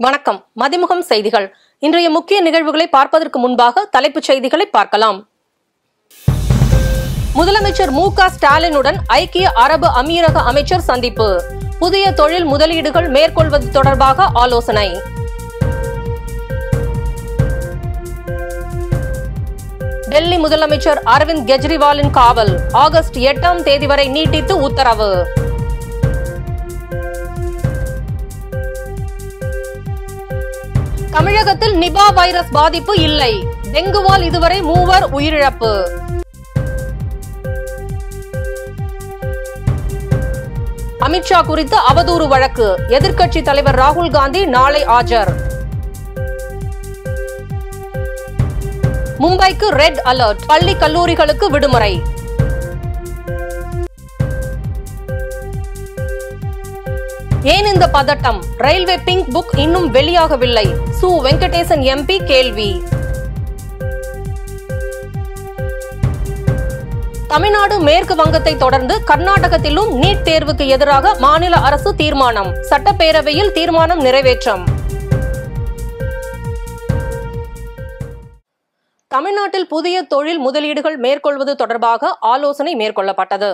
வணக்கம். மதிமுகம் செய்திகள். இன்றைய முக்கிய நிகழ்வுகளை பார்ப்பதற்கு முன்பாக தலைப்புச் செய்திகளை பார்க்கலாம். முதலமைச்சர் மு.க. ஸ்டாலினுடன் ஐக்கிய அரபு அமீரக அமைச்சர் சந்திப்பு. புதிய தொழில் முதலீடுகள் மேற்கொள்வது தொடர்பாக ஆலோசனை. டெல்லி முதலமைச்சர் அரவிந்த் கெஜ்ரிவாலின் காவல் ஆகஸ்ட் 8ஆம் தேதி வரை நீட்டித்து உத்தரவு. தமிழகத்தில் நிபா வைரஸ் பாதிப்பு இல்லை. டெங்குவால் இதுவரை 3 உயிரிழப்பு. அமித்ஷா குறித்து அவதூறு வழக்கு. எதிர்க்கட்சி தலைவர் ராகுல் காந்தி நாளை ஆஜர். மும்பைக்கு ரெட் அலர்ட். பள்ளி கல்லூரிகளுக்கு விடுமுறை. ஏன் இந்த பதட்டம்? ரயில்வே பிங்க் புக் இன்னும் வெளியாகவில்லை. சு வெங்கடேசன் எம்பி கேள்வி. தமிழ்நாடு மேற்கு வங்கத்தை தொடர்ந்து கர்நாடகத்திலும் நீட் தேர்வுக்கு எதிராக மாநில அரசு தீர்மானம். சட்டப்பேரவையில் தீர்மானம் நிறைவேற்றம். தமிழ்நாட்டில் புதிய தொழில் முதலீடுகள் மேற்கொள்வது தொடர்பாக ஆலோசனை மேற்கொள்ளப்பட்டது.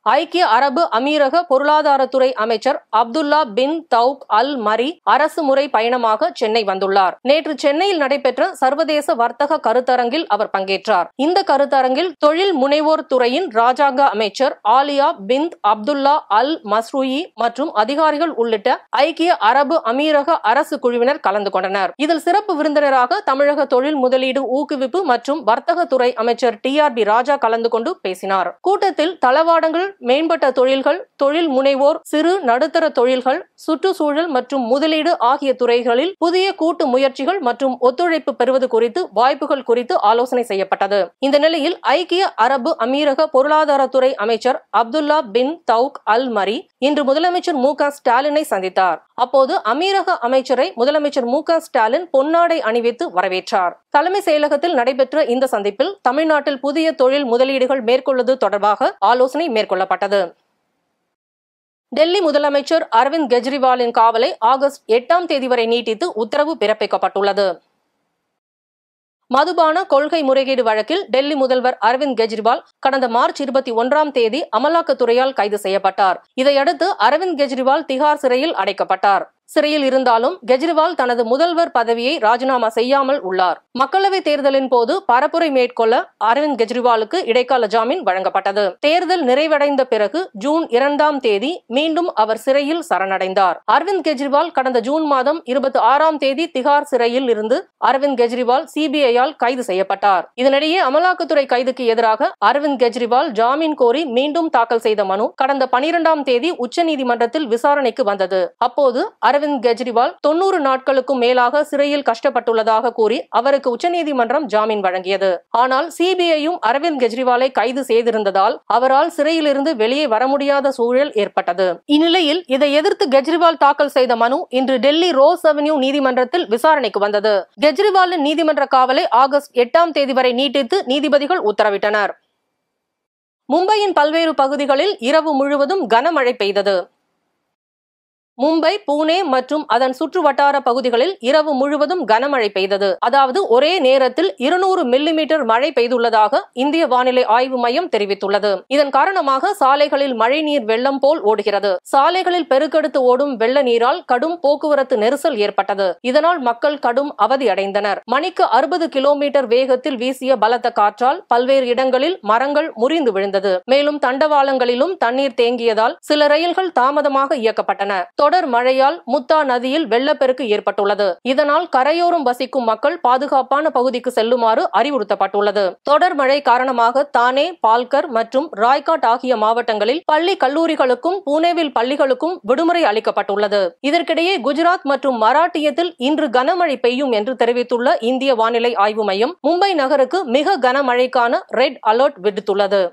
ஐக்கிய அரபு அமீரக பொருளாதாரத்துறை அமைச்சர் அப்துல்லா பின் தௌக் அல் மரி அரசு முறை பயணமாக சென்னை வந்துள்ளார். நேற்று சென்னையில் நடைபெற்ற சர்வதேச வர்த்தக கருத்தரங்கில் அவர் பங்கேற்றார். இந்த கருத்தரங்கில் தொழில் முனைவோர் துறையின் ராஜாங்க அமைச்சர் ஆலியா பின் அப்துல்லா அல் மஸ்ரூயி மற்றும் அதிகாரிகள் உள்ளிட்ட ஐக்கிய அரபு அமீரக அரசு குழுவினர் கலந்து கொண்டனர். இதில் சிறப்பு விருந்தினராக தமிழக தொழில் முதலீடு ஊக்குவிப்பு மற்றும் வர்த்தகத்துறை அமைச்சர் டி.ஆர்.பி. ராஜா கலந்து கொண்டு பேசினார். கூட்டத்தில் தளவாடங்கள், மேம்பட்ட தொழில்கள், தொழில் முனைவோர், சிறு நடுத்தர தொழில்கள், சுற்றுச்சூழல் மற்றும் முதலீடு ஆகிய துறைகளில் புதிய கூட்டு முயற்சிகள் மற்றும் ஒத்துழைப்பு பெறுவது குறித்து வாய்ப்புகள் குறித்து ஆலோசனை செய்யப்பட்டது. இந்த நிலையில் ஐக்கிய அரபு அமீரக பொருளாதாரத்துறை அமைச்சர் அப்துல்லா பின் தௌக் அல் மரி இன்று முதலமைச்சர் மு.க. ஸ்டாலினை சந்தித்தார். அப்போது அமீரக அமைச்சரை முதலமைச்சர் மு.க. ஸ்டாலின் பொன்னாடை அணிவித்து வரவேற்றார். தலைமை செயலகத்தில் நடைபெற்ற இந்த சந்திப்பில் தமிழ்நாட்டில் புதிய தொழில் முதலீடுகள் மேற்கொள்வது தொடர்பாக ஆலோசனை மேற்கொள்ளப்பட்டது. டெல்லி முதலமைச்சர் அரவிந்த் கெஜ்ரிவாலின் காவலை ஆகஸ்ட் 8ஆம் தேதி வரை நீட்டித்து உத்தரவு பிறப்பிக்கப்பட்டுள்ளது. மதுபான கொள்கை முறைகேடு வழக்கில் டெல்லி முதல்வர் அரவிந்த் கெஜ்ரிவால் கடந்த மார்ச் 21ஆம் தேதி அமலாக்கத்துறையால் கைது செய்யப்பட்டார். இதையடுத்து அரவிந்த் கெஜ்ரிவால் திகார் சிறையில் அடைக்கப்பட்டார். சிறையில் இருந்தாலும் கெஜ்ரிவால் தனது முதல்வர் பதவியை ராஜினாமா செய்யாமல் உள்ளார். மக்களவைத் தேர்தலின் போது பரப்புரை மேற்கொள்ள அரவிந்த் கெஜ்ரிவாலுக்கு இடைக்கால ஜாமீன் வழங்கப்பட்டது. தேர்தல் நிறைவடைந்த பிறகு ஜூன் 2ஆம் தேதி மீண்டும் அவர் சிறையில் சரணடைந்தார். அரவிந்த் கெஜ்ரிவால் கடந்த ஜூன் மாதம் 26ஆம் தேதி திகார் சிறையில் இருந்து அரவிந்த் கெஜ்ரிவால் சிபிஐயால் கைது செய்யப்பட்டார். இதனிடையே அமலாக்கத்துறை கைதுக்கு எதிராக அரவிந்த் கெஜ்ரிவால் ஜாமீன் கோரி மீண்டும் தாக்கல் செய்த மனு கடந்த 12ஆம் தேதி உச்சநீதிமன்றத்தில் விசாரணைக்கு வந்தது. அப்போது அரவிந்த் கெஜ்ரிவால் 90 நாட்களுக்கும் மேலாக சிறையில் கஷ்டப்பட்டுள்ளதாக கூறி அவருக்கு உச்சநீதிமன்றம் ஜாமீன் வழங்கியது. ஆனால் சிபிஐயும் அரவிந்த் கெஜ்ரிவாலை கைது செய்திருந்ததால் அவரால் சிறையிலிருந்து வெளியே வர முடியாத சூழல் ஏற்பட்டது. இந்நிலையில் இதை எதிர்த்து கெஜ்ரிவால் தாக்கல் செய்த மனு இன்று டெல்லி ரோஸ் அவென்யூ நீதிமன்றத்தில் விசாரணைக்கு வந்தது. கெஜ்ரிவாலின் நீதிமன்ற காவலை ஆகஸ்ட் 8ஆம் தேதி வரை நீட்டித்து நீதிபதிகள் உத்தரவிட்டனர். மும்பையின் பல்வேறு பகுதிகளில் இரவு முழுவதும் கனமழை பெய்தது. மும்பை, புனே மற்றும் அதன் சுற்று வட்டார பகுதிகளில் இரவு முழுவதும் கனமழை பெய்தது. அதாவது ஒரே நேரத்தில் 200 மில்லிமீட்டர் மழை பெய்துள்ளதாக இந்திய வானிலை ஆய்வு மையம் தெரிவித்துள்ளது. இதன் காரணமாக சாலைகளில் மழைநீர் வெள்ளம் போல் ஓடுகிறது. சாலைகளில் பெருக்கெடுத்து ஓடும் வெள்ள நீரால் கடும் போக்குவரத்து நெரிசல் ஏற்பட்டது. இதனால் மக்கள் கடும் அவதி அடைந்தனர். மணிக்கு 60 கிலோமீட்டர் வேகத்தில் வீசிய பலத்த காற்றால் பல்வேறு இடங்களில் மரங்கள் முறிந்து விழுந்தது. மேலும் தண்டவாளங்களிலும் தண்ணீர் தேங்கியதால் சில ரயில்கள் தாமதமாக இயக்கப்பட்டன. தொடர் மழையால் முத்தா நதியில் வெள்ளப்பெருக்கு ஏற்பட்டுள்ளது. இதனால் கரையோரம் வசிக்கும் மக்கள் பாதுகாப்பான பகுதிக்கு செல்லுமாறு அறிவுறுத்தப்பட்டுள்ளது. தொடர் மழை காரணமாக தானே, பால்கர் மற்றும் ராய்காட் ஆகிய மாவட்டங்களில் பள்ளி கல்லூரிகளுக்கும் புனேவில் பள்ளிகளுக்கும் விடுமுறை அளிக்கப்பட்டுள்ளது. இதற்கிடையே குஜராத் மற்றும் மராட்டியத்தில் இன்று கனமழை பெய்யும் என்று தெரிவித்துள்ள இந்திய வானிலை ஆய்வு மையம் மும்பை நகருக்கு மிக கனமழைக்கான ரெட் அலர்ட் விடுத்துள்ளது.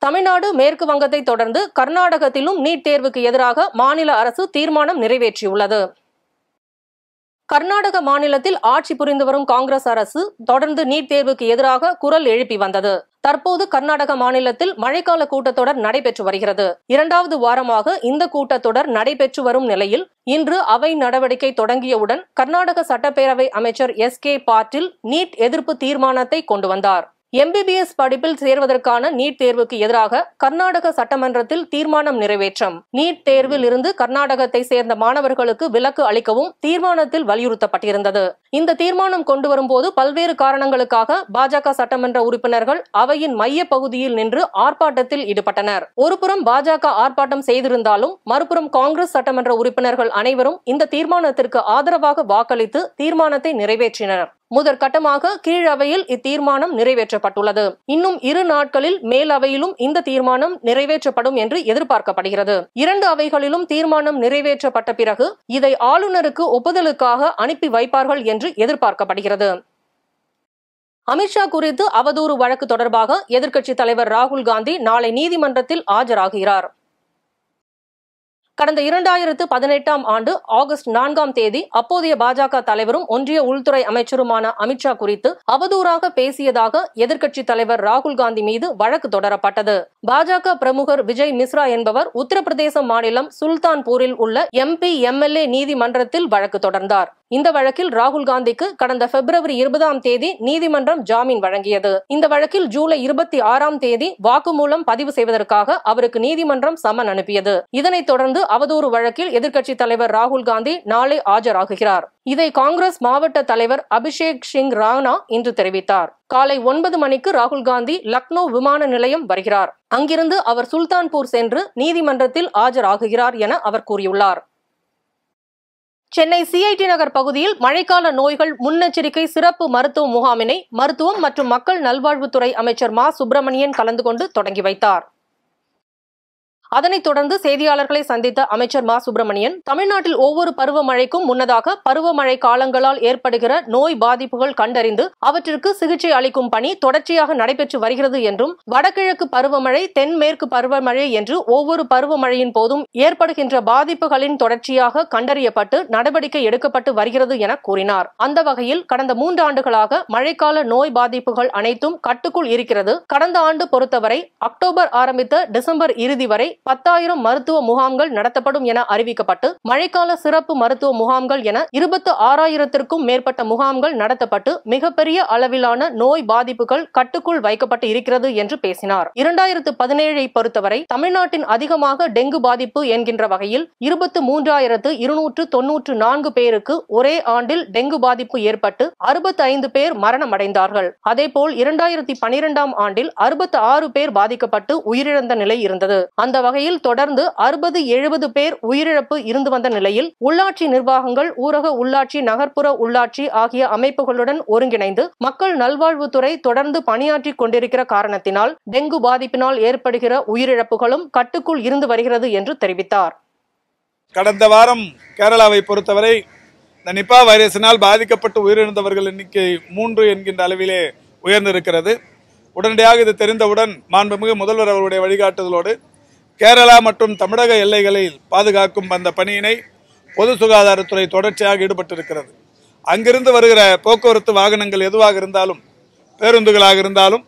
தமிழ்நாடு மேற்கு வங்கத்தை தொடர்ந்து கர்நாடகத்திலும் நீட் தேர்வுக்கு எதிராக மாநில அரசு தீர்மானம் நிறைவேற்றியுள்ளது. கர்நாடக மாநிலத்தில் ஆட்சி புரிந்து வரும் காங்கிரஸ் அரசு தொடர்ந்து நீட் தேர்வுக்கு எதிராக குரல் எழுப்பி வந்தது. தற்போது கர்நாடக மாநிலத்தில் மழைக்கால கூட்டத்தொடர் நடைபெற்று வருகிறது. 2வது வாரமாக இந்த கூட்டத்தொடர் நடைபெற்று வரும் நிலையில் இன்று அவை நடவடிக்கை தொடங்கியவுடன் கர்நாடக சட்டப்பேரவை அமைச்சர் SK பாட்டீல் நீட் எதிர்ப்பு தீர்மானத்தை கொண்டு வந்தார். MBBS படிப்பில் சேர்வதற்கான நீட் தேர்வுக்கு எதிராக கர்நாடக சட்டமன்றத்தில் தீர்மானம் நிறைவேற்றம். நீட் தேர்வில் இருந்து கர்நாடகத்தை சேர்ந்த மாணவர்களுக்கு விலக்கு அளிக்கவும் தீர்மானத்தில் வலியுறுத்தப்பட்டிருந்தது. இந்த தீர்மானம் கொண்டு வரும்போது பல்வேறு காரணங்களுக்காக பாஜக சட்டமன்ற உறுப்பினர்கள் அவையின் மைய பகுதியில் நின்று ஆர்ப்பாட்டத்தில் ஈடுபட்டனர். ஒருபுறம் பாஜக ஆர்ப்பாட்டம் செய்திருந்தாலும் மறுபுறம் காங்கிரஸ் சட்டமன்ற உறுப்பினர்கள் அனைவரும் இந்த தீர்மானத்திற்கு ஆதரவாக வாக்களித்து தீர்மானத்தை நிறைவேற்றினர். முதற்கட்டமாக கீழவையில் இத்தீர்மானம் நிறைவேற்றப்பட்டுள்ளது. இன்னும் 2 நாட்களில் மேல் அவையிலும் இந்த தீர்மானம் நிறைவேற்றப்படும் என்று எதிர்பார்க்கப்படுகிறது. 2 அவைகளிலும் தீர்மானம் நிறைவேற்றப்பட்ட பிறகு இதை ஆளுநருக்கு ஒப்புதலுக்காக அனுப்பி வைப்பார்கள் என்று எதிர்பார்க்கப்படுகிறது. அமித்ஷா குறித்து அவதூறு வழக்கு தொடர்பாக எதிர்க்கட்சித் தலைவர் ராகுல் காந்தி நாளை நீதிமன்றத்தில் ஆஜராகிறார். கடந்த 2018ஆம் ஆண்டு ஆகஸ்ட் 4ஆம் தேதி அப்போதைய பாஜக தலைவரும் ஒன்றிய உள்துறை அமைச்சருமான அமித்ஷா குறித்து அவதூறாக பேசியதாக எதிர்க்கட்சித் தலைவர் ராகுல் காந்தி மீது வழக்கு தொடரப்பட்டது. பாஜக பிரமுகர் விஜய் மிஸ்ரா என்பவர் உத்தரப்பிரதேச மாநிலம் சுல்தான்பூரில் உள்ள MP MLA நீதிமன்றத்தில் வழக்கு தொடர்ந்தார். இந்த வழக்கில் ராகுல் காந்திக்கு கடந்த பிப்ரவரி 20ஆம் தேதி நீதிமன்றம் ஜாமீன் வழங்கியது. இந்த வழக்கில் ஜூலை 26ஆம் தேதி வாக்குமூலம் பதிவு செய்வதற்காக அவருக்கு நீதிமன்றம் சம்மன் அனுப்பியது. இதனைத் தொடர்ந்து அவதூறு வழக்கில் எதிர்க்கட்சித் தலைவர் ராகுல் காந்தி நாளை ஆஜராகுகிறார். இதை காங்கிரஸ் மாவட்ட தலைவர் அபிஷேக் சிங் ராணா இன்று தெரிவித்தார். காலை 9 மணிக்கு ராகுல் காந்தி லக்னோ விமான நிலையம் வருகிறார். அங்கிருந்து அவர் சுல்தான்பூர் சென்று நீதிமன்றத்தில் ஆஜராகுகிறார் என அவர் கூறியுள்ளார். சென்னை CIT நகர் பகுதியில் மழைக்கால நோய்கள் முன்னெச்சரிக்கை சிறப்பு மருத்துவ முகாமினை மருத்துவம் மற்றும் மக்கள் நல்வாழ்வுத்துறை அமைச்சர் மா சுப்பிரமணியன் கலந்து கொண்டு தொடங்கி வைத்தார். அதனைத் தொடர்ந்து செய்தியாளர்களை சந்தித்த அமைச்சர் மா சுப்பிரமணியன், தமிழ்நாட்டில் ஒவ்வொரு பருவமழைக்கும் முன்னதாக பருவமழை காலங்களால் ஏற்படுகிற நோய் பாதிப்புகள் கண்டறிந்து அவற்றிற்கு சிகிச்சை அளிக்கும் பணி தொடர்ச்சியாக நடைபெற்று வருகிறது என்றும், வடகிழக்கு பருவமழை, தென்மேற்கு பருவமழை என்று ஒவ்வொரு பருவமழையின் போதும் ஏற்படுகின்ற பாதிப்புகளின் தொடர்ச்சியாக கண்டறியப்பட்டு நடவடிக்கை எடுக்கப்பட்டு வருகிறது என கூறினார். அந்த வகையில் கடந்த 3 ஆண்டுகளாக மழைக்கால நோய் பாதிப்புகள் அனைத்தும் கட்டுக்குள் இருக்கிறது. கடந்த ஆண்டு பொறுத்தவரை அக்டோபர் ஆரம்பித்த டிசம்பர் இறுதி வரை 10,000 மருத்துவ முகாம்கள் நடத்தப்படும் என அறிவிக்கப்பட்டு மழைக்கால சிறப்பு மருத்துவ முகாம்கள் என 26,000த்திற்கும் மேற்பட்ட முகாம்கள் நடத்தப்பட்டு மிகப்பெரிய அளவிலான நோய் பாதிப்புகள் கட்டுக்குள் வைக்கப்பட்டு இருக்கிறது என்று பேசினார். 2017ஐ பொறுத்தவரை தமிழ்நாட்டின் அதிகமாக டெங்கு பாதிப்பு என்கின்ற வகையில் 23,294 பேருக்கு ஒரே ஆண்டில் டெங்கு பாதிப்பு ஏற்பட்டு 65 பேர் மரணமடைந்தார்கள். அதேபோல் 2012ஆம் ஆண்டில் 66 பேர் பாதிக்கப்பட்டு உயிரிழந்த நிலை இருந்தது. அந்த வகையில் தொடர்ந்து 60-70 பேர் உயிரிழப்பு இருந்து வந்த நிலையில் உள்ளாட்சி நிர்வாகங்கள், ஊரக உள்ளாட்சி, நகர்ப்புற உள்ளாட்சி ஆகிய அமைப்புகளுடன் ஒருங்கிணைந்து மக்கள் நல்வாழ்வுத்துறை தொடர்ந்து பணியாற்றி கொண்டிருக்கிற காரணத்தினால் டெங்கு பாதிப்பினால் ஏற்படுகிற உயிரிழப்புகளும் கட்டுக்குள் இருந்து வருகிறது என்று தெரிவித்தார். கடந்த வாரம் கேரளாவை பொறுத்தவரை நிபா வைரஸினால் பாதிக்கப்பட்டு உயிரிழந்தவர்கள் எண்ணிக்கை 3 என்கின்ற அளவிலே உயர்ந்திருக்கிறது. உடனடியாக இது தெரிந்தவுடன் மாண்புமிகு முதல்வர் அவருடைய வழிகாட்டுதலோடு கேரளா மற்றும் தமிழக எல்லைகளில் பாதுகாக்கும் அந்த பணியினை பொது சுகாதாரத்துறை தொடர்ச்சியாக ஈடுபட்டிருக்கிறது. அங்கிருந்து வருகிற போக்குவரத்து வாகனங்கள் எதுவாக இருந்தாலும், பேருந்துகளாக இருந்தாலும்,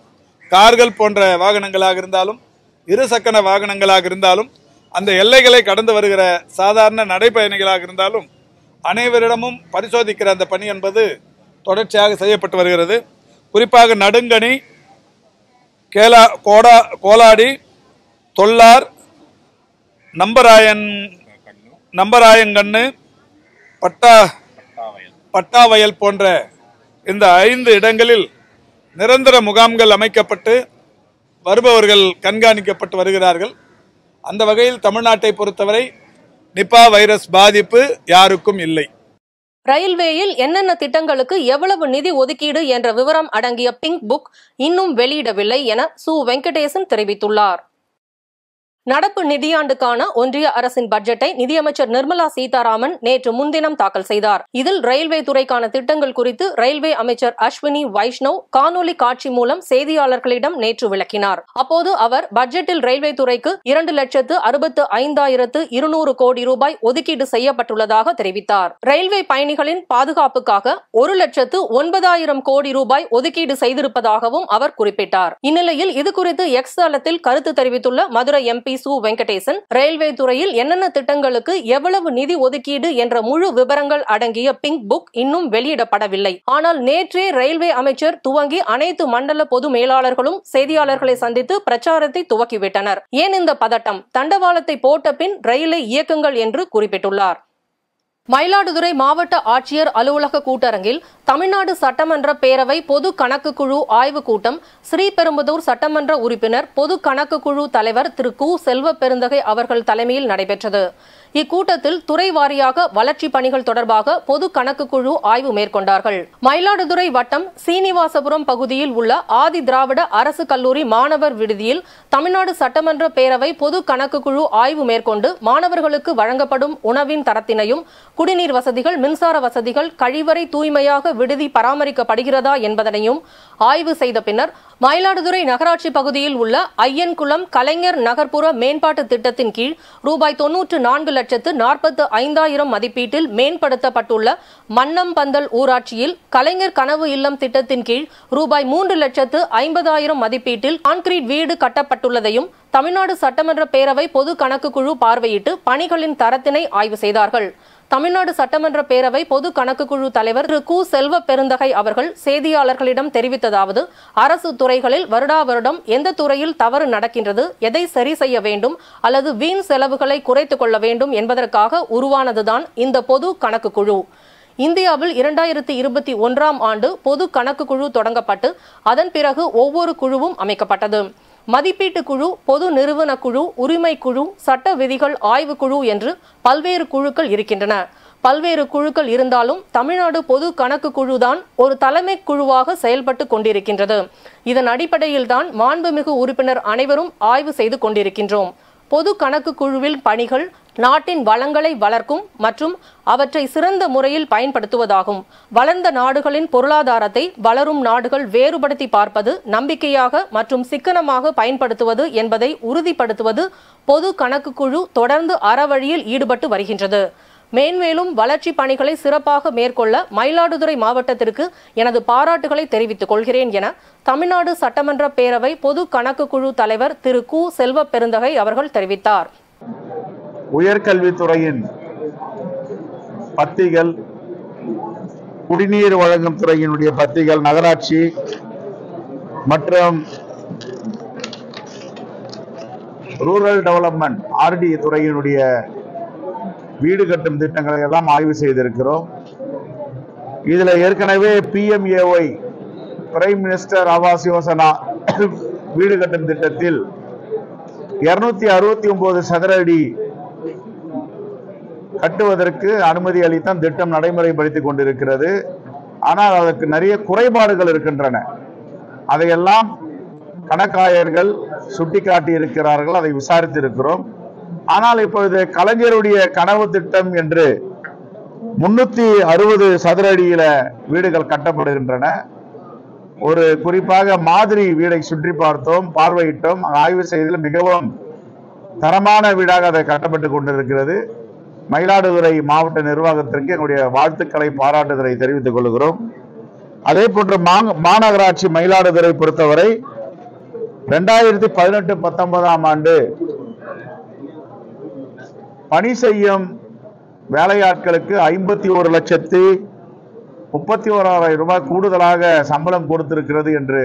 கார்கள் போன்ற வாகனங்களாக இருந்தாலும், இருசக்கர வாகனங்களாக இருந்தாலும், அந்த எல்லைகளை கடந்து வருகிற சாதாரண நடைபயணிகளாக இருந்தாலும் அனைவரிடமும் பரிசோதிக்கிற அந்த பணி என்பது தொடர்ச்சியாக செய்யப்பட்டு வருகிறது. குறிப்பாக நடுங்கணி, கோலாடி, தொல்லார், நம்பராயங்கண்ணு, பட்டாவயல் போன்ற இந்த 5 இடங்களில் நிரந்தர முகாம்கள் அமைக்கப்பட்டு வருபவர்கள் கண்காணிக்கப்பட்டு வருகிறார்கள். அந்த வகையில் தமிழ்நாட்டை பொறுத்தவரை நிபா வைரஸ் பாதிப்பு யாருக்கும் இல்லை. ரயில்வேயில் என்னென்ன திட்டங்களுக்கு எவ்வளவு நிதி ஒதுக்கீடு என்ற விவரம் அடங்கிய பிங்க் புக் இன்னும் வெளியிடவில்லை என சு. வெங்கடேசன் தெரிவித்துள்ளார். நடப்பு நிதியாண்டுக்கான ஒன்றிய அரசின் பட்ஜெட்டை நிதியமைச்சர் நிர்மலா சீதாராமன் நேற்று முன்தினம் தாக்கல் செய்தார். இதில் ரயில்வே துறைக்கான திட்டங்கள் குறித்து ரயில்வே அமைச்சர் அஸ்வினி வைஷ்ணவ் காணொலி காட்சி மூலம் செய்தியாளர்களிடம் நேற்று விளக்கினார். அப்போது அவர் பட்ஜெட்டில் ரயில்வே துறைக்கு 2,65,200 கோடி ரூபாய் ஒதுக்கீடு செய்யப்பட்டுள்ளதாக தெரிவித்தார். ரயில்வே பயணிகளின் பாதுகாப்புக்காக 1,09,000 கோடி ரூபாய் ஒதுக்கீடு செய்திருப்பதாகவும் அவர் குறிப்பிட்டார். இந்நிலையில் இதுகுறித்து எக்ஸ் தளத்தில் கருத்து தெரிவித்துள்ள மதுரை எம்பி சு வெங்கடேசன், ரயில்வே துறையில் என்னென்ன திட்டங்களுக்கு எவ்வளவு நிதி ஒதுக்கீடு என்ற முழு விவரங்கள் அடங்கிய பிங்க் புக் இன்னும் வெளியிடப்படவில்லை. ஆனால் நேற்றே ரயில்வே அமைச்சர் துவங்கி அனைத்து மண்டல பொது மேலாளர்களும் செய்தியாளர்களை சந்தித்து பிரச்சாரத்தை துவக்கிவிட்டனர். ஏன் இந்த பதட்டம்? தண்டவாளத்தை போட்ட பின் ரயிலை இயக்குங்கள் என்று குறிப்பிட்டுள்ளார். மயிலாடுதுறை மாவட்ட ஆட்சியர் அலுவலக கூட்டரங்கில் தமிழ்நாடு சட்டமன்ற பேரவை பொது கணக்கு குழு ஆய்வு கூட்டம் ஸ்ரீபெரும்புதூர் சட்டமன்ற உறுப்பினர் பொது கணக்கு குழு தலைவர் திரு கு. செல்வ பெருந்தகை அவர்கள் தலைமையில் நடைபெற்றது. இக்கூட்டத்தில் துறை வாரியாக வளர்ச்சி பணிகள் தொடர்பாக பொது கணக்கு குழு ஆய்வு மேற்கொண்டார்கள். மயிலாடுதுறை வட்டம் சீனிவாசபுரம் பகுதியில் உள்ள ஆதி திராவிட அரசு கல்லூரி மாணவர் விடுதியில் தமிழ்நாடு சட்டமன்ற பேரவை பொது கணக்கு குழு ஆய்வு மேற்கொண்டு மாணவர்களுக்கு வழங்கப்படும் உணவின் தரத்தினையும், குடிநீர் வசதிகள், மின்சார வசதிகள், கழிவறை தூய்மையாக விடுதி பராமரிக்கப்படுகிறதா என்பதனையும் ஆய்வு செய்த பின்னர் மயிலாடுதுறை நகராட்சி பகுதியில் உள்ள ஐயன்குளம் கலைஞர் நகர்ப்புற மேம்பாட்டு திட்டத்தின் கீழ் ரூபாய் 94,45,000 மதிப்பீட்டில் மேம்படுத்தப்பட்டுள்ள மன்னம்பந்தல் ஊராட்சியில் கலைஞர் கனவு இல்லம் திட்டத்தின் கீழ் ரூபாய் 3,50,000 மதிப்பீட்டில் கான்கிரீட் வீடு கட்டப்பட்டுள்ளதையும் தமிழ்நாடு சட்டமன்ற பேரவை பொது கணக்கு குழு பார்வையிட்டு பணிகளின் தரத்தினை ஆய்வு செய்தார்கள். தமிழ்நாடு சட்டமன்ற பேரவை பொது கணக்கு குழு தலைவர் திரு கு. செல்வ பெருந்தகை அவர்கள் செய்தியாளர்களிடம் தெரிவித்ததாவது, அரசு துறைகளில் வருடா வருடம் எந்த துறையில் தவறு நடக்கின்றது, எதை சரி செய்ய வேண்டும் அல்லது வீண் செலவுகளை குறைத்துக் கொள்ள வேண்டும் என்பதற்காக உருவானதுதான் இந்த பொது கணக்கு குழு. இந்தியாவில் 2021ஆம் ஆண்டு பொது கணக்கு குழு தொடங்கப்பட்டு அதன் பிறகு ஒவ்வொரு குழுவும் அமைக்கப்பட்டது. மதிப்பீட்டு குழு, பொது நிறுவன குழு, உரிமை குழு, சட்ட விதிகள் ஆய்வு குழு என்று பல்வேறு குழுக்கள் இருக்கின்றன. பல்வேறு குழுக்கள் இருந்தாலும் தமிழ்நாடு பொது கணக்கு குழுதான் ஒரு தலைமை குழுவாக செயல்பட்டு கொண்டிருக்கின்றது. இதன் அடிப்படையில் தான் மாண்புமிகு உறுப்பினர் அனைவரும் ஆய்வு செய்து கொண்டிருக்கின்றோம். பொது கணக்கு குழுவில் பணிகள் நாட்டின் வளங்களை வளர்க்கும் மற்றும் அவற்றை சிறந்த முறையில் பயன்படுத்துவதாகும். வளர்ந்த நாடுகளின் பொருளாதாரத்தை வளரும் நாடுகள் வேறுபடுத்தி பார்ப்பது, நம்பிக்கையாக மற்றும் சிக்கனமாக பயன்படுத்துவது என்பதை உறுதிப்படுத்துவது பொது கணக்கு குழு தொடர்ந்து அறவழியில் ஈடுபட்டு வருகின்றது. மேன்மேலும் வளர்ச்சி பணிகளை சிறப்பாக மேற்கொள்ள மயிலாடுதுறை மாவட்டத்திற்கு எனது பாராட்டுகளை தெரிவித்துக் கொள்கிறேன் என தமிழ்நாடு சட்டமன்ற பேரவை பொது கணக்கு குழு தலைவர் திரு கு. செல்வ பெருந்தகை அவர்கள் தெரிவித்தார். உயர்கல்வித்துறையின் பத்திகள், குடிநீர் வழங்கும் துறையினுடைய பத்திகள், நகராட்சி மற்றும் ரூரல் டெவலப்மெண்ட் ஆர்டி துறையினுடைய வீடு கட்டும் திட்டங்களை எல்லாம் ஆய்வு செய்திருக்கிறோம். இதுல ஏற்கனவே PMAY prime minister Awas Yojana வீடு கட்டும் திட்டத்தில் 269 சதுர அடி கட்டுவதற்கு அனுமதி அளித்தான் திட்டம் நடைமுறைப்படுத்திக் கொண்டிருக்கிறது. ஆனால் அதற்கு நிறைய குறைபாடுகள் இருக்கின்றன. அதையெல்லாம் கணக்காயர்கள் சுட்டிக்காட்டி இருக்கிறார்கள், அதை விசாரித்திருக்கிறோம். ஆனால் இப்பொழுது கலைஞருடைய கனவு திட்டம் என்று 360 சதுர அடியில வீடுகள் கட்டப்படுகின்றன. ஒரு குறிப்பாக மாதிரி வீடை சுற்றி பார்த்தோம், பார்வையிட்டோம், ஆய்வு செய்ததில் மிகவும் தரமான வீடாக அதை கட்டப்பட்டு கொண்டிருக்கிறது. மயிலாடுதுறை மாவட்ட நிர்வாகத்திற்கு எங்களுடைய வாழ்த்துக்களை, பாராட்டுதலை தெரிவித்துக் கொள்கிறோம். அதே போன்று மாநகராட்சி மயிலாடுதுறை பொறுத்தவரை 2018-19ஆம் ஆண்டு பணி செய்யும் வேலையாட்களுக்கு 51,31,000 ரூபாய் கூடுதலாக சம்பளம் கொடுத்திருக்கிறது என்று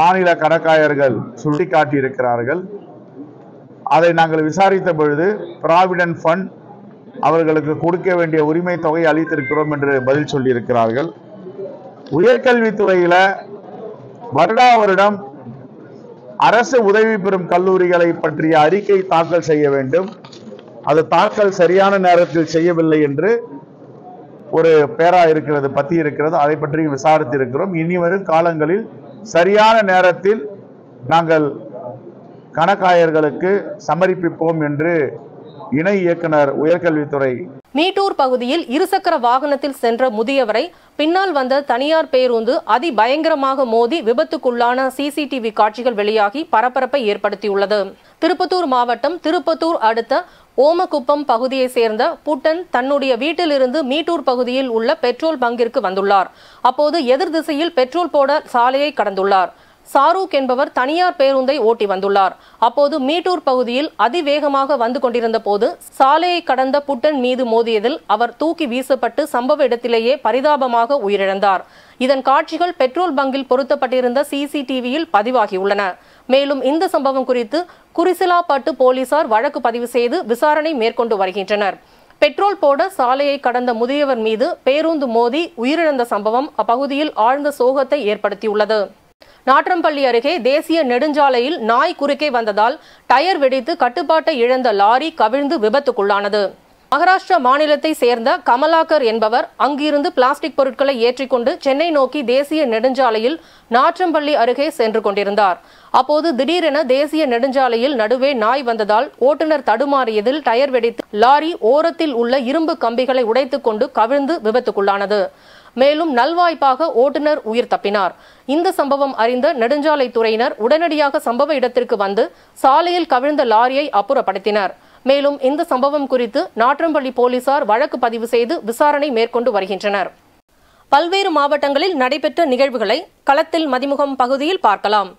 மாநில கணக்காயர்கள் சுட்டிக்காட்டி இருக்கிறார்கள். அதை நாங்கள் விசாரித்த பொழுது ப்ராவிடன்ட் ஃபண்ட் அவர்களுக்கு கொடுக்க வேண்டிய உரிமை தொகை அளித்திருக்கிறோம் என்று பதில் சொல்லியிருக்கிறார்கள். உயர்கல்வித்துறையில வருடா வருடம் அரசு உதவி பெறும் கல்லூரிகளை பற்றிய அறிக்கை தாக்கல் செய்ய வேண்டும். அது தாக்கல் சரியான நேரத்தில் செய்யவில்லை என்று ஒரு பேரா இருக்கிறது, பத்தி இருக்கிறது. அதை பற்றி விசாரித்திருக்கிறோம். இனி வரும் காலங்களில் சரியான நேரத்தில் நாங்கள் கணக்காயர்களுக்கு சமர்ப்பிப்போம் என்று இணை இயக்குனர் உயர்கல்வித்துறை. மீட்டூர் பகுதியில் இருசக்கர வாகனத்தில் சென்ற முதியவரை பின்னால் வந்த தனியார் பேருந்து அதிபயங்கரமாக மோதி விபத்துக்குள்ளான சிசிடிவி காட்சிகள் வெளியாகி பரபரப்பை ஏற்படுத்தியுள்ளது. திருப்பத்தூர் மாவட்டம் திருப்பத்தூர் அடுத்த ஓமக்குப்பம் பகுதியை சேர்ந்த புட்டன் தன்னுடைய வீட்டிலிருந்து மீட்டூர் பகுதியில் உள்ள பெட்ரோல் பங்கிற்கு வந்துள்ளார். அப்போது எதிர் திசையில் பெட்ரோல் போட சாலையை கடந்துள்ளார். சாரூக் என்பவர் தனியார் பேருந்தை ஓட்டி வந்துள்ளார். அப்போது மீட்டூர் பகுதியில் அதிவேகமாக வந்து கொண்டிருந்த போது சாலையை கடந்த புட்டன் மீது மோதியதில் அவர் தூக்கி வீசப்பட்டு சம்பவ இடத்திலேயே பரிதாபமாக உயிரிழந்தார். இதன் காட்சிகள் பெட்ரோல் பங்கில் பொருத்தப்பட்டிருந்த சிசிடிவியில் பதிவாகியுள்ளன. மேலும் இந்த சம்பவம் குறித்து குறிசிலாப்பட்டு போலீசார் வழக்கு பதிவு செய்து விசாரணை மேற்கொண்டு வருகின்றனர். பெட்ரோல் போட சாலையை கடந்த முதியவர் மீது பேருந்து மோதி உயிரிழந்த சம்பவம் அப்பகுதியில் ஆழ்ந்த சோகத்தை ஏற்படுத்தியுள்ளது. நாற்றம்பள்ளி அருகே தேசிய நெடுஞ்சாலையில் நாய் குறுக்கே வந்ததால் டயர் வெடித்து கட்டுப்பாட்டை இழந்த லாரி கவிழ்ந்து விபத்துக்குள்ளானது. மகாராஷ்டிரா மாநிலத்தை சேர்ந்த கமலாக்கர் என்பவர் அங்கிருந்து பிளாஸ்டிக் பொருட்களை ஏற்றிக்கொண்டு சென்னை நோக்கி தேசிய நெடுஞ்சாலையில் நாற்றம்பள்ளி அருகே சென்று கொண்டிருந்தார். அப்போது திடீரென தேசிய நெடுஞ்சாலையில் நடுவே நாய் வந்ததால் ஓட்டுநர் தடுமாறியதில் டயர் வெடித்து லாரி ஓரத்தில் உள்ள இரும்பு கம்பிகளை உடைத்துக் கொண்டு கவிழ்ந்து விபத்துக்குள்ளானது. மேலும் நல்வாய்ப்பாக ஓட்டுநர் உயிர் தப்பினார். இந்த சம்பவம் அறிந்த நெடுஞ்சாலைத்துறையினர் உடனடியாக சம்பவ இடத்திற்கு வந்து சாலையில் கவிழ்ந்த லாரியை அப்புறப்படுத்தினர். மேலும் இந்த சம்பவம் குறித்து நாற்றம்பள்ளி போலீசார் வழக்கு பதிவு செய்து விசாரணை மேற்கொண்டு வருகின்றனர். பல்வேறு மாவட்டங்களில் நடைபெற்ற நிகழ்வுகளை களத்தில் மதிமுகம் பகுதியில் பார்க்கலாம்.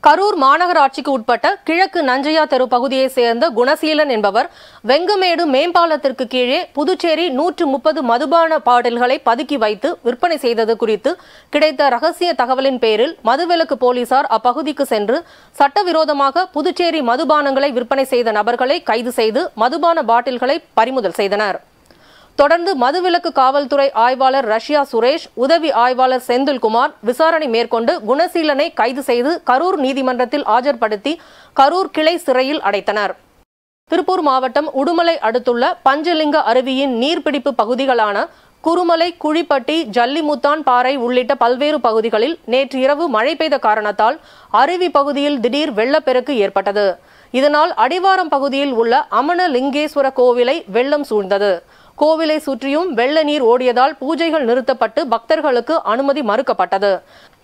கரூர் மாநகராட்சிக்கு உட்பட்ட கிழக்கு நஞ்சையா தெரு பகுதியை சேர்ந்த குணசீலன் என்பவர் வெங்கமேடு மேம்பாலத்திற்கு கீழே புதுச்சேரி 130 மதுபான பாட்டில்களை பதுக்கி வைத்து விற்பனை செய்தது குறித்து கிடைத்த ரகசிய தகவலின் பேரில் மதுவிலக்கு போலீசார் அப்பகுதிக்கு சென்று சட்டவிரோதமாக புதுச்சேரி மதுபானங்களை விற்பனை செய்த நபர்களை கைது செய்து மதுபான பாட்டில்களை பறிமுதல் செய்தனர். தொடர்ந்து மதுவிலக்கு காவல்துறை ஆய்வாளர் ரஷ்யா சுரேஷ், உதவி ஆய்வாளர் செந்தில்குமார் விசாரணை மேற்கொண்டு குணசீலனை கைது செய்து கரூர் நீதிமன்றத்தில் ஆஜர்படுத்தி கரூர் கிளை சிறையில் அடைத்தனர். திருப்பூர் மாவட்டம் உடுமலை அடுத்துள்ள பஞ்சலிங்க அருவியின் நீர்பிடிப்பு பகுதிகளான குருமலை, குழிப்பட்டி, ஜல்லிமுத்தான் பாறை உள்ளிட்ட பல்வேறு பகுதிகளில் நேற்று இரவு மழை பெய்த காரணத்தால் அருவி பகுதியில் திடீர் வெள்ளப்பெருக்கு ஏற்பட்டது. இதனால் அடிவாரம் பகுதியில் உள்ள அமனலிங்கேஸ்வர கோவிலை வெள்ளம் சூழ்ந்தது. கோவிலை சுற்றியும் வெள்ள நீர் ஓடியதால் பூஜைகள் நிறுத்தப்பட்டு பக்தர்களுக்கு அனுமதி மறுக்கப்பட்டது.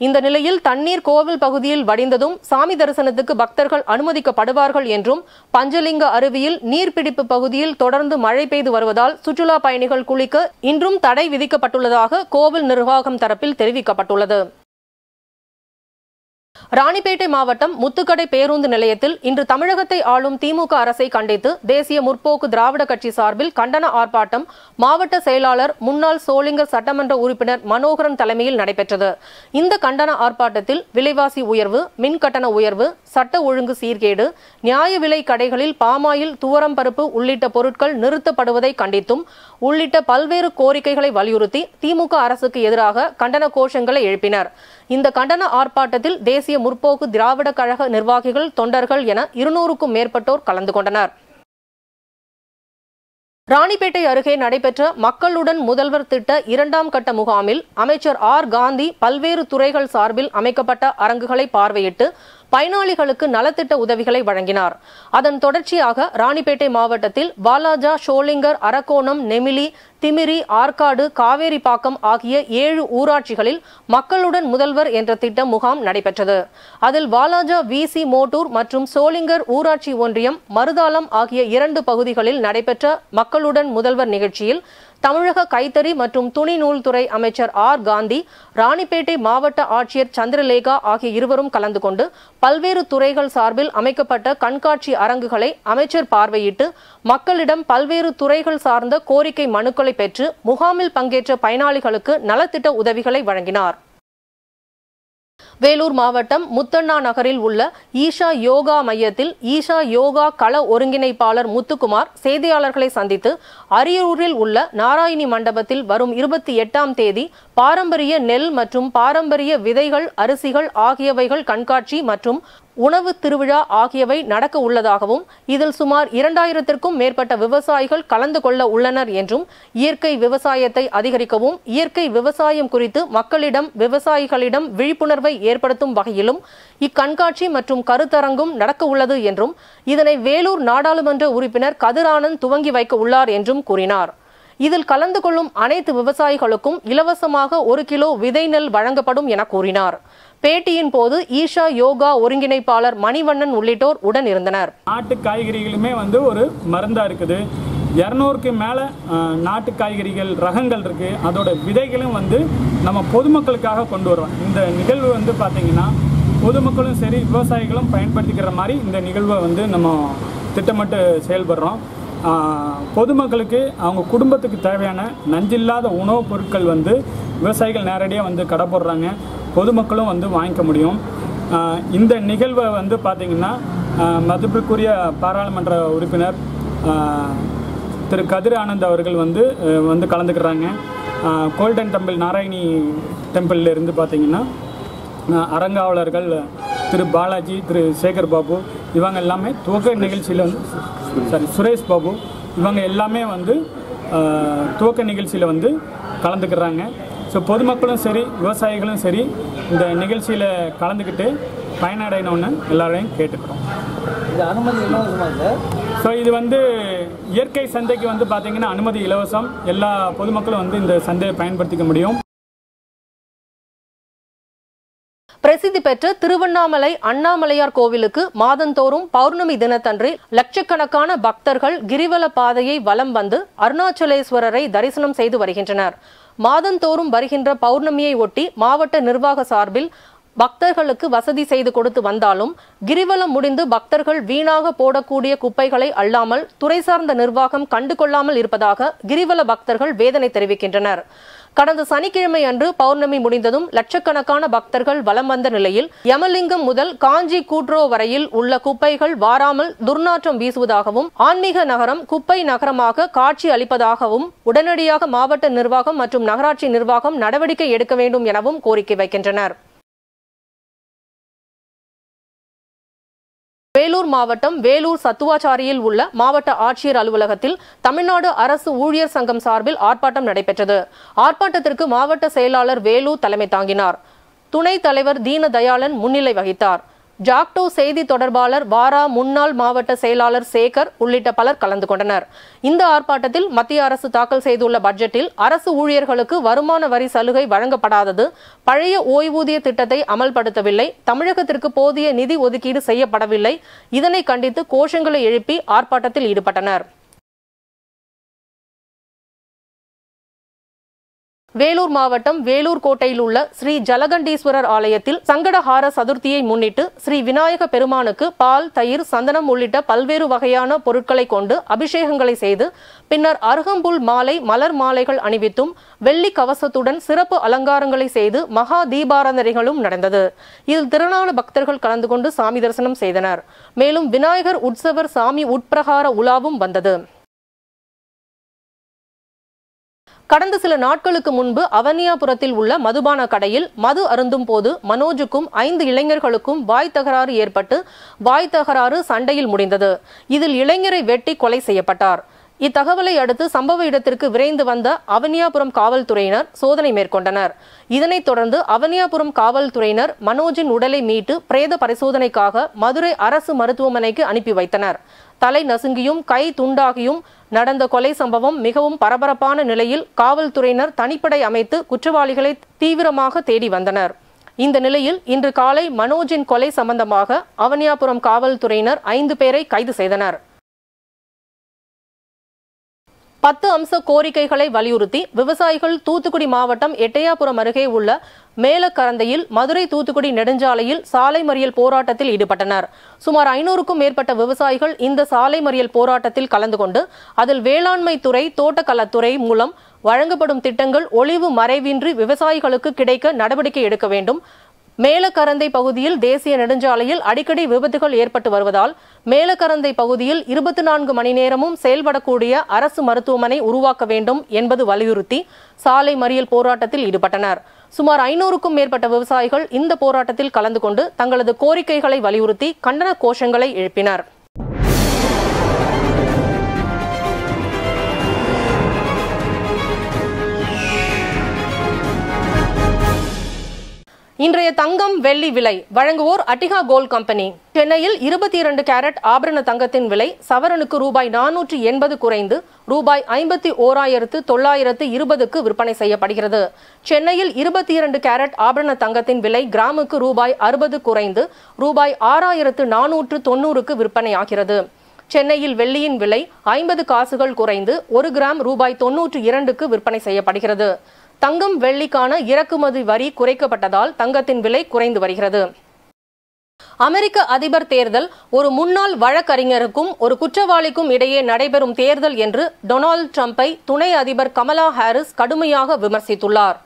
இந்த நிலையில் தண்ணீர் கோவில் பகுதியில் வடிந்ததும் சாமி தரிசனத்துக்கு பக்தர்கள் அனுமதிக்கப்படுவார்கள் என்றும் பஞ்சலிங்க அருவியில் நீர்பிடிப்பு பகுதியில் தொடர்ந்து மழை பெய்து வருவதால் சுற்றுலா பயணிகள் குளிக்க இன்றும் தடை விதிக்கப்பட்டுள்ளதாக கோவில் நிர்வாகம் தரப்பில் தெரிவிக்கப்பட்டுள்ளது. ராணிப்பேட்டை மாவட்டம் முத்துக்கடை பேருந்து நிலையத்தில் இன்று தமிழகத்தை ஆளும் திமுக அரசை கண்டித்து தேசிய முற்போக்கு திராவிட கட்சி சார்பில் கண்டன ஆர்ப்பாட்டம் மாவட்ட செயலாளர் முன்னாள் சோளிங்கர் சட்டமன்ற உறுப்பினர் மனோகரன் தலைமையில் நடைபெற்றது. இந்த கண்டன ஆர்ப்பாட்டத்தில் விலைவாசி உயர்வு, மின் கட்டண உயர்வு, சட்ட ஒழுங்கு சீர்கேடு, நியாய விலை கடைகளில் பாமாயில், துவரம் பருப்பு உள்ளிட்ட பொருட்கள் நிறுத்தப்படுவதை கண்டித்தும் உள்ளிட்ட பல்வேறு கோரிக்கைகளை வலியுறுத்தி திமுக அரசுக்கு எதிராக கண்டன கோஷங்களை எழுப்பினர். இந்த கண்டன ஆர்ப்பாட்டத்தில் தேசிய முற்போக்கு திராவிட கழக நிர்வாகிகள், தொண்டர்கள் என 200க்கும் மேற்பட்டோர் கலந்து கொண்டனர். ராணிப்பேட்டை அருகே நடைபெற்ற மக்களுடன் முதல்வர் திட்ட 2ஆம் கட்ட முகாமில் அமைச்சர் ஆர் காந்தி பல்வேறு துறைகள் சார்பில் அமைக்கப்பட்ட அரங்குகளை பார்வையிட்டு பயனாளிகளுக்கு நலத்திட்ட உதவிகளை வழங்கினார். அதன் தொடர்ச்சியாக ராணிப்பேட்டை மாவட்டத்தில் வாலாஜா, ஷோலிங்கர், அரக்கோணம், நெமிலி, திமிரி, ஆற்காடு, காவேரிப்பாக்கம் ஆகிய 7 ஊராட்சிகளில் மக்களுடன் முதல்வர் என்ற திட்ட முகாம் நடைபெற்றது. அதில் வாலாஜா, விசி மோட்டூர் மற்றும் சோளிங்கர் ஊராட்சி ஒன்றியம், மருதாளம் ஆகிய 2 பகுதிகளில் நடைபெற்ற மக்களுடன் முதல்வர் நிகழ்ச்சியில் தமிழக கைத்தறி மற்றும் துணி நூல்துறை அமைச்சர் ஆர் காந்தி, ராணிப்பேட்டை மாவட்ட ஆட்சியர் சந்திரலேகா ஆகிய இருவரும் கலந்து கொண்டு பல்வேறு துறைகள் சார்பில் அமைக்கப்பட்ட கண்காட்சி அரங்குகளை அமைச்சர் பார்வையிட்டு மக்களிடம் பல்வேறு துறைகள் சார்ந்த கோரிக்கை மனுக்களை பெற்று முகாமில் பங்கேற்ற பயனாளிகளுக்கு நலத்திட்ட உதவிகளை வழங்கினார். வேலூர் மாவட்டம் முத்தண்ணா நகரில் உள்ள ஈஷா யோகா மையத்தில் ஈஷா யோகா கள ஒருங்கிணைப்பாளர் முத்துக்குமார் செய்தியாளர்களை சந்தித்து அரியூரில் உள்ள நாராயணி மண்டபத்தில் வரும் 28ஆம் தேதி பாரம்பரிய நெல் மற்றும் பாரம்பரிய விதைகள், அரிசிகள் ஆகியவைகள் கண்காட்சி மற்றும் உணவு திருவிழா ஆகியவை நடக்க உள்ளதாகவும் இதில் சுமார் 2000க்கும் மேற்பட்ட விவசாயிகள் கலந்து கொள்ள உள்ளனர் என்றும் இயற்கை விவசாயத்தை அதிகரிக்கவும் இயற்கை விவசாயம் குறித்து மக்களிடம் விவசாயிகளிடம் விழிப்புணர்வை ஏற்படுத்தும் வகையிலும் இக்கண்காட்சி மற்றும் கருத்தரங்கும் நடக்க உள்ளது என்றும் இதனை வேலூர் நாடாளுமன்ற உறுப்பினர் கதிர் ஆனந்த் துவங்கி வைக்க உள்ளார் என்றும் கூறினார். இதில் கலந்து கொள்ளும் அனைத்து விவசாயிகளுக்கும் இலவசமாக 1 கிலோ விதை நெல் வழங்கப்படும் என கூறினார். பேட்டியின் போது ஈஷா யோகா ஒருங்கிணைப்பாளர் மணிவண்ணன் உள்ளிட்டோர் உடன் இருந்தனர். நாட்டு காய்கறிகளுமே ஒரு மருந்தா இருக்குது. 200க்கு மேல நாட்டு காய்கறிகள் ரகங்கள் இருக்கு. அதோட விதைகளும் நம்ம பொதுமக்களுக்காக கொண்டு வரோம். இந்த நிகழ்வு பாத்தீங்கன்னா பொதுமக்களும் சரி விவசாயிகளும் பயன்படுத்திக்கிற மாதிரி இந்த நிகழ்வை நம்ம திட்டமிட்டு செயல்படுறோம். பொதுமக்களுக்கு அவங்க குடும்பத்துக்கு தேவையான நஞ்சில்லாத உணவுப் பொருட்கள் விவசாயிகள் நேரடியாக கடை போடுறாங்க. பொதுமக்களும் வாங்கிக்க முடியும். இந்த நிகழ்வை பார்த்தீங்கன்னா மதிப்புக்குரிய பாராளுமன்ற உறுப்பினர் திரு கதிர் ஆனந்த் அவர்கள் கலந்துக்கிறாங்க. கோல்டன் டெம்பிள் நாராயணி டெம்பிளில் இருந்து பார்த்தீங்கன்னா அரங்காவலர்கள் திரு பாலாஜி, திரு சேகர் பாபு இவங்க எல்லாமே துவக்க நிகழ்ச்சியில் சுரேஷ் பாபு இவங்க எல்லாமே துவக்க நிகழ்ச்சியில் கலந்துக்கிறாங்க. ஸோ பொதுமக்களும் சரி விவசாயிகளும் சரி இந்த நிகழ்ச்சியில் கலந்துக்கிட்டு பயனடையணும்னு எல்லாரையும் கேட்டுக்கிறோம். ஸோ இது இயற்கை சந்தைக்கு பார்த்தீங்கன்னா அனுமதி இலவசம். எல்லா பொதுமக்களும் இந்த சந்தையை பயன்படுத்திக்க முடியும். பிரசித்தி பெற்ற திருவண்ணாமலை அண்ணாமலையார் கோவிலுக்கு மாதந்தோறும் பௌர்ணமி தினத்தன்று லட்சக்கணக்கான பக்தர்கள் கிரிவல பாதையை வலம் வந்து அருணாச்சலேஸ்வரரை தரிசனம் செய்து வருகின்றனர். மாதந்தோறும் வருகின்ற பௌர்ணமியை ஒட்டி மாவட்ட நிர்வாக சார்பில் பக்தர்களுக்கு வசதி செய்து கொடுத்து வந்தாலும் கிரிவலம் முடிந்து பக்தர்கள் வீணாக போடக்கூடிய குப்பைகளை அள்ளாமல் துறை சார்ந்த நிர்வாகம் கண்டுகொள்ளாமல் இருப்பதாக கிரிவல பக்தர்கள் வேதனை தெரிவிக்கின்றனர். கடந்த சனிக்கிழமை அன்று பௌர்ணமி முடிந்ததும் லட்சக்கணக்கான பக்தர்கள் வலம் வந்த நிலையில் யமலிங்கம் முதல் காஞ்சி கூட்ரோ வரையில் உள்ள குப்பைகள் வாராமல் துர்நாற்றம் வீசுவதாகவும் ஆன்மீக நகரம் குப்பை நகரமாக காட்சி அளிப்பதாகவும் உடனடியாக மாவட்ட நிர்வாகம் மற்றும் நகராட்சி நிர்வாகம் நடவடிக்கை எடுக்க வேண்டும் எனவும் கோரிக்கை வைக்கின்றனர். வேலூர் மாவட்டம் வேலூர் சத்துவாச்சாரியில் உள்ள மாவட்ட ஆட்சியர் அலுவலகத்தில் தமிழ்நாடு அரசு ஊழியர் சங்கம் சார்பில் ஆர்ப்பாட்டம் நடைபெற்றது. ஆர்ப்பாட்டத்திற்கு மாவட்ட செயலாளர் வேலு தலைமை தாங்கினார். துணைத் தலைவர் தீனதயாளன் முன்னிலை வகித்தார். ஜாக்டோ செய்தி தொடர்பாளர் வாரா, முன்னாள் மாவட்ட செயலாளர் சேகர் உள்ளிட்ட பலர் கலந்து கொண்டனர். இந்த ஆர்ப்பாட்டத்தில் மத்திய அரசு தாக்கல் செய்துள்ள பட்ஜெட்டில் அரசு ஊழியர்களுக்கு வருமான வரி சலுகை வழங்கப்படாதது, பழைய ஓய்வூதிய திட்டத்தை அமல்படுத்தவில்லை, தமிழகத்திற்கு போதிய நிதி ஒதுக்கீடு செய்யப்படவில்லை, இதனை கண்டித்து கோஷங்களை எழுப்பி ஆர்ப்பாட்டத்தில் ஈடுபட்டனர். வேலூர் மாவட்டம் வேலூர் கோட்டையில் உள்ள ஸ்ரீ ஜலகண்டீஸ்வரர் ஆலயத்தில் சங்கடஹார சதுர்த்தியை முன்னிட்டு ஸ்ரீ விநாயக பெருமானுக்கு பால், தயிர், சந்தனம் உள்ளிட்ட பல்வேறு வகையான பொருட்களை கொண்டு அபிஷேகங்களை செய்து பின்னர் அருகம்புல் மாலை, மலர் மாலைகள் அணிவித்தும் வெள்ளி கவசத்துடன் சிறப்பு அலங்காரங்களை செய்து மகா தீபாராதனைகளும் நடந்தது. இதில் திரளான பக்தர்கள் கலந்து கொண்டு சாமி தரிசனம் செய்தனர். மேலும் விநாயகர் உற்சவர் சாமி உட்பிரகார உலாவும் வந்தது. கடந்த சில நாட்களுக்கு முன்பு அவனியாபுரத்தில் உள்ள மதுபான கடையில் மது அருந்தும் போது மனோஜுக்கும் 5 இளைஞர்களுக்கும் வாய் தகராறு ஏற்பட்டு வாய் தகராறு சண்டையில் முடிந்தது. இதில் இளைஞரை வெட்டி கொலை செய்யப்பட்டார். இத்தகவலை அடுத்து சம்பவ இடத்திற்கு விரைந்து வந்த அவனியாபுரம் காவல்துறையினர் சோதனை மேற்கொண்டனர். இதனைத் தொடர்ந்து அவனியாபுரம் காவல்துறையினர் மனோஜின் உடலை மீட்டு பிரேத பரிசோதனைக்காக மதுரை அரசு மருத்துவமனைக்கு அனுப்பி வைத்தனர். தலை நசுங்கியும் கை துண்டாகியும் நடந்த கொலை சம்பவம் மிகவும் பரபரப்பான நிலையில் காவல்துறையினர் தனிப்படை அமைத்து குற்றவாளிகளை தீவிரமாக தேடி வந்தனர். இந்த நிலையில் இன்று காலை மனோஜின் கொலை சம்பந்தமாக அவனியாபுரம் காவல்துறையினர் 5 பேரை கைது செய்தனர். 10 அம்ச கோரிக்கைகளை வலியுறுத்தி விவசாயிகள் தூத்துக்குடி மாவட்டம் எட்டயாபுரம் அருகே உள்ள மேலக்கரந்தையில் மதுரை தூத்துக்குடி நெடுஞ்சாலையில் சாலை மறியல் போராட்டத்தில் ஈடுபட்டனர். சுமார் 500க்கும் மேற்பட்ட விவசாயிகள் இந்த சாலை மறியல் போராட்டத்தில் கலந்து கொண்டு அதில் வேளாண்மை துறை, தோட்டக்கலைத்துறை மூலம் வழங்கப்படும் திட்டங்கள் ஒளிவு மறைவின்றி விவசாயிகளுக்கு கிடைக்க நடவடிக்கை எடுக்க வேண்டும், மேலக்கரந்தை பகுதியில் தேசிய நெடுஞ்சாலையில் அடிக்கடி விபத்துகள் ஏற்பட்டு வருவதால் மேலக்கரந்தை பகுதியில் 24 மணி நேரமும் செயல்படக்கூடிய அரசு மருத்துவமனை உருவாக்க வேண்டும் என்பது வலியுறுத்தி சாலை மறியல் போராட்டத்தில் ஈடுபட்டனர். சுமார் 500க்கும் மேற்பட்ட விவசாயிகள் இந்த போராட்டத்தில் கலந்து கொண்டு தங்களது கோரிக்கைகளை வலியுறுத்தி கண்டன கோஷங்களை எழுப்பினர். இன்றைய தங்கம் வெள்ளி விலை வழங்குவோர் அட்டிகா கோல்ட் கம்பெனி. சென்னையில் 22 கேரட் ஆபரண தங்கத்தின் விலை சவரனுக்கு ரூபாய் 480 குறைந்து ரூபாய் 51,920க்கு விற்பனை செய்யப்படுகிறது. சென்னையில் 22 கேரட் ஆபரண தங்கத்தின் விலை கிராமுக்கு ரூபாய் 60 குறைந்து ரூபாய் 6,490க்கு விற்பனையாகிறது. சென்னையில் வெள்ளியின் விலை 50 காசுகள் குறைந்து 1 கிராம் ரூபாய் 92க்கு விற்பனை செய்யப்படுகிறது. தங்கம் வெள்ளிக்கான இறக்குமதி வரி குறைக்கப்பட்டதால் தங்கத்தின் விலை குறைந்து வருகிறது. அமெரிக்க அதிபர் தேர்தல் ஒரு முன்னாள் வழக்கறிஞருக்கும் ஒரு குற்றவாளிக்கும் இடையே நடைபெறும் தேர்தல் என்று டொனால்டு டிரம்பை துணை அதிபர் கமலா ஹாரிஸ் கடுமையாக விமர்சித்துள்ளார்.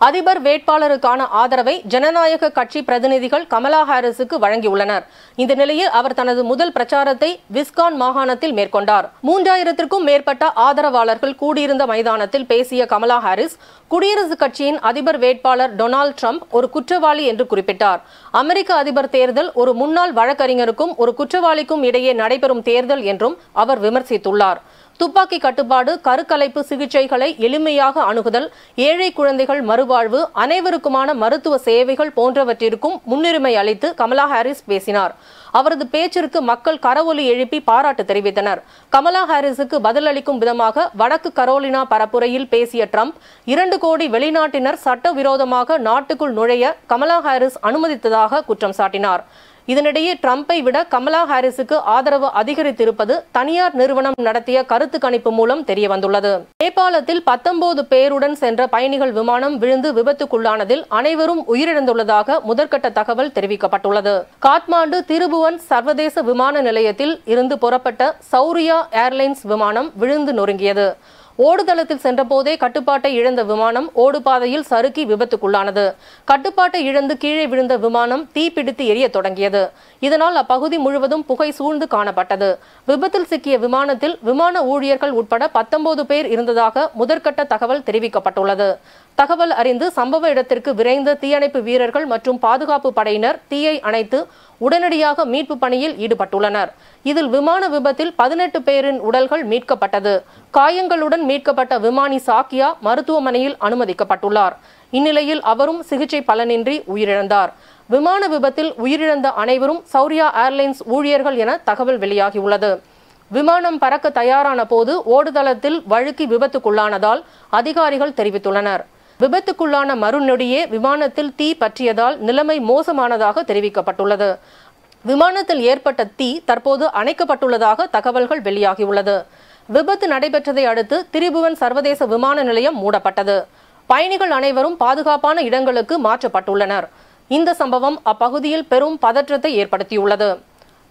அதிபர் வேட்பாளருக்கான ஆதரவை ஜனநாயக கட்சி பிரதிநிதிகள் கமலா ஹாரிஸுக்கு வழங்கியுள்ளனர். இந்த நிலையில் அவர் தனது முதல் பிரச்சாரத்தை விஸ்கான் மாகாணத்தில் மேற்கொண்டார். 3000க்கும் மேற்பட்ட ஆதரவாளர்கள் கூடியிருந்த மைதானத்தில் பேசிய கமலா ஹாரிஸ் குடியரசுக் கட்சியின் அதிபர் வேட்பாளர் டொனால்டு டிரம்ப் ஒரு குற்றவாளி என்று குறிப்பிட்டார். அமெரிக்க அதிபர் தேர்தல் ஒரு முன்னாள் வழக்கறிஞருக்கும் ஒரு குற்றவாளிக்கும் இடையே நடைபெறும் தேர்தல் என்றும் அவர் விமர்சித்துள்ளார். துப்பாக்கி கட்டுப்பாடு, கருக்கலைப்பு சிகிச்சைகளை எளிமையாக அணுகுதல், ஏழை குழந்தைகள் மறுவாழ்வு, அனைவருக்குமான மருத்துவ சேவைகள் போன்றவற்றிற்கும் முன்னுரிமை அளித்து கமலா ஹாரிஸ் பேசினார். அவரது பேச்சிற்கு மக்கள் கரவொலி எழுப்பி பாராட்டு தெரிவித்தனர். கமலா ஹாரிஸுக்கு பதிலளிக்கும் விதமாக வடக்கு கரோலினா பரப்புரையில் பேசிய டிரம்ப் 2 கோடி வெளிநாட்டினர் சட்டவிரோதமாக நாட்டுக்குள் நுழைய கமலா ஹாரிஸ் அனுமதித்ததாக குற்றம் சாட்டினார். இதனிடையே டிரம்பை விட கமலா ஹாரிஸுக்கு ஆதரவு அதிகரித்திருப்பது தனியார் நிறுவனம் நடத்திய கருத்து கணிப்பு மூலம் தெரியவந்துள்ளது. நேபாளத்தில் 19 பேருடன் சென்ற பயணிகள் விமானம் விழுந்து விபத்துக்குள்ளானதில் அனைவரும் உயிரிழந்துள்ளதாக முதற்கட்ட தகவல் தெரிவிக்கப்பட்டுள்ளது. காத்மாண்டு திருபுவன் சர்வதேச விமான நிலையத்தில் இருந்து புறப்பட்ட சௌரியா ஏர்லைன்ஸ் விமானம் விழுந்து நொறுங்கியது. ஓடுதளத்தில் சென்றபோதே கட்டுப்பாட்டை இழந்த விமானம் ஓடுபாதையில் சறுக்கி விபத்துக்குள்ளானது. கட்டுப்பாட்டை இழந்து கீழே விழுந்த விமானம் தீப்பிடித்து எரிய தொடங்கியது. இதனால் அப்பகுதி முழுவதும் புகை சூழ்ந்து காணப்பட்டது. விபத்தில் சிக்கிய விமானத்தில் விமான ஊழியர்கள் உட்பட 19 பேர் இருந்ததாக முதற்கட்ட தகவல் தெரிவிக்கப்பட்டுள்ளது. தகவல் அறிந்து சம்பவ இடத்திற்கு விரைந்த தீயணைப்பு வீரர்கள் மற்றும் பாதுகாப்பு படையினர் தீயை அணைத்து உடனடியாக மீட்பு பணியில் ஈடுபட்டுள்ளனர். இதில் விமான விபத்தில் 18 பேரின் உடல்கள் மீட்கப்பட்டது. காயங்களுடன் மீட்கப்பட்ட விமானி சாக்கியா மருத்துவமனையில் அனுமதிக்கப்பட்டுள்ளார். இந்நிலையில் அவரும் சிகிச்சை பலனின்றி உயிரிழந்தார். விமான விபத்தில் உயிரிழந்த அனைவரும் சௌரியா ஏர்லைன்ஸ் ஊழியர்கள் என தகவல் வெளியாகியுள்ளது. விமானம் பறக்க தயாரான போது ஓடுதளத்தில் வழுக்கி விபத்துக்குள்ளானதால் அதிகாரிகள் தெரிவித்துள்ளனர். விபத்துக்குள்ளான மறுநொடியே விமானத்தில் தீ பற்றியதால் நிலைமை மோசமானதாக தெரிவிக்கப்பட்டுள்ளது. விமானத்தில் ஏற்பட்ட தீ தற்போது அணைக்கப்பட்டுள்ளதாக தகவல்கள் வெளியாகியுள்ளது. விபத்து நடைபெற்றதை அடுத்து திரிபுவன் சர்வதேச விமான நிலையம் மூடப்பட்டது. பயணிகள் அனைவரும் பாதுகாப்பான இடங்களுக்கு மாற்றப்பட்டுள்ளனர். இந்த சம்பவம் அப்பகுதியில் பெரும் பதற்றத்தை ஏற்படுத்தியுள்ளது.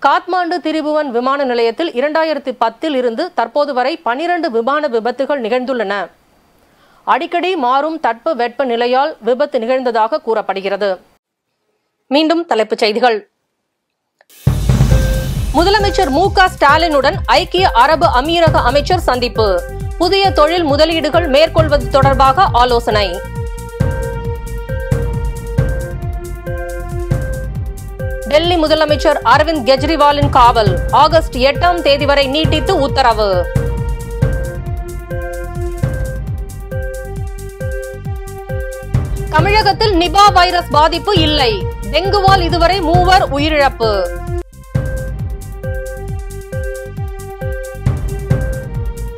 காத்மாண்டு திரிபுவன் விமான நிலையத்தில் 2010 இருந்து தற்போது வரை 12 விமான விபத்துகள் நிகழ்ந்துள்ளன. அடிக்கடி மாறும் தட்ப வெப்ப நிலையால் விபத்து நிகழ்ந்ததாக கூறப்படுகிறது. மீண்டும் தலைப்புச் செய்திகள். முதலமைச்சர் மு.க. ஸ்டாலினுடன் ஐக்கிய அரபு அமீரக அமைச்சர் சந்திப்பு. புதிய தொழில் முதலீடுகள் மேற்கொள்வது தொடர்பாக ஆலோசனை. டெல்லி முதலமைச்சர் அரவிந்த் கெஜ்ரிவாலின் காவல் ஆகஸ்ட் 8ஆம் தேதி வரை நீட்டித்து உத்தரவு. தமிழகத்தில் நிபா வைரஸ் பாதிப்பு இல்லை. டெங்குவால் இதுவரை 3 உயிரிழப்பு.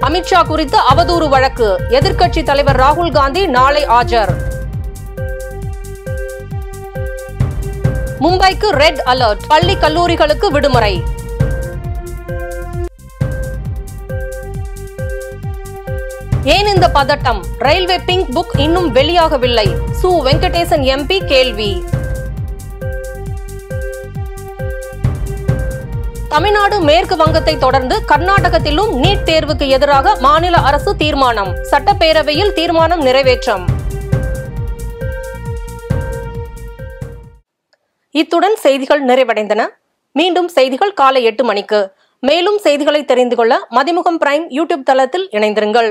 அமித்ஷா குறித்து அவதூறு வழக்கு. எதிர்க்கட்சி தலைவர் ராகுல் காந்தி நாளை ஆஜர். மும்பைக்கு ரெட் அலர்ட். பள்ளி கல்லூரிகளுக்கு விடுமுறை. ஏன் இந்த பதட்டம்? ரயில்வே பிங்க் புக் இன்னும் வெளியாகவில்லை. சு வெங்கடேசன் எம்பி கேள்வி. தமிழ்நாடு மேற்கு வங்கத்தை தொடர்ந்து கர்நாடகத்திலும் நீட் தேர்வுக்கு எதிராக மாநில அரசு தீர்மானம். சட்டப்பேரவையில் தீர்மானம் நிறைவேற்றம். இத்துடன் செய்திகள் நிறைவடைந்தன. மீண்டும் செய்திகள் காலை 8 மணிக்கு. மேலும் செய்திகளை தெரிந்து கொள்ள மதிமுகம் பிரைம் யூடியூப் தளத்தில் இணைந்திருங்கள்.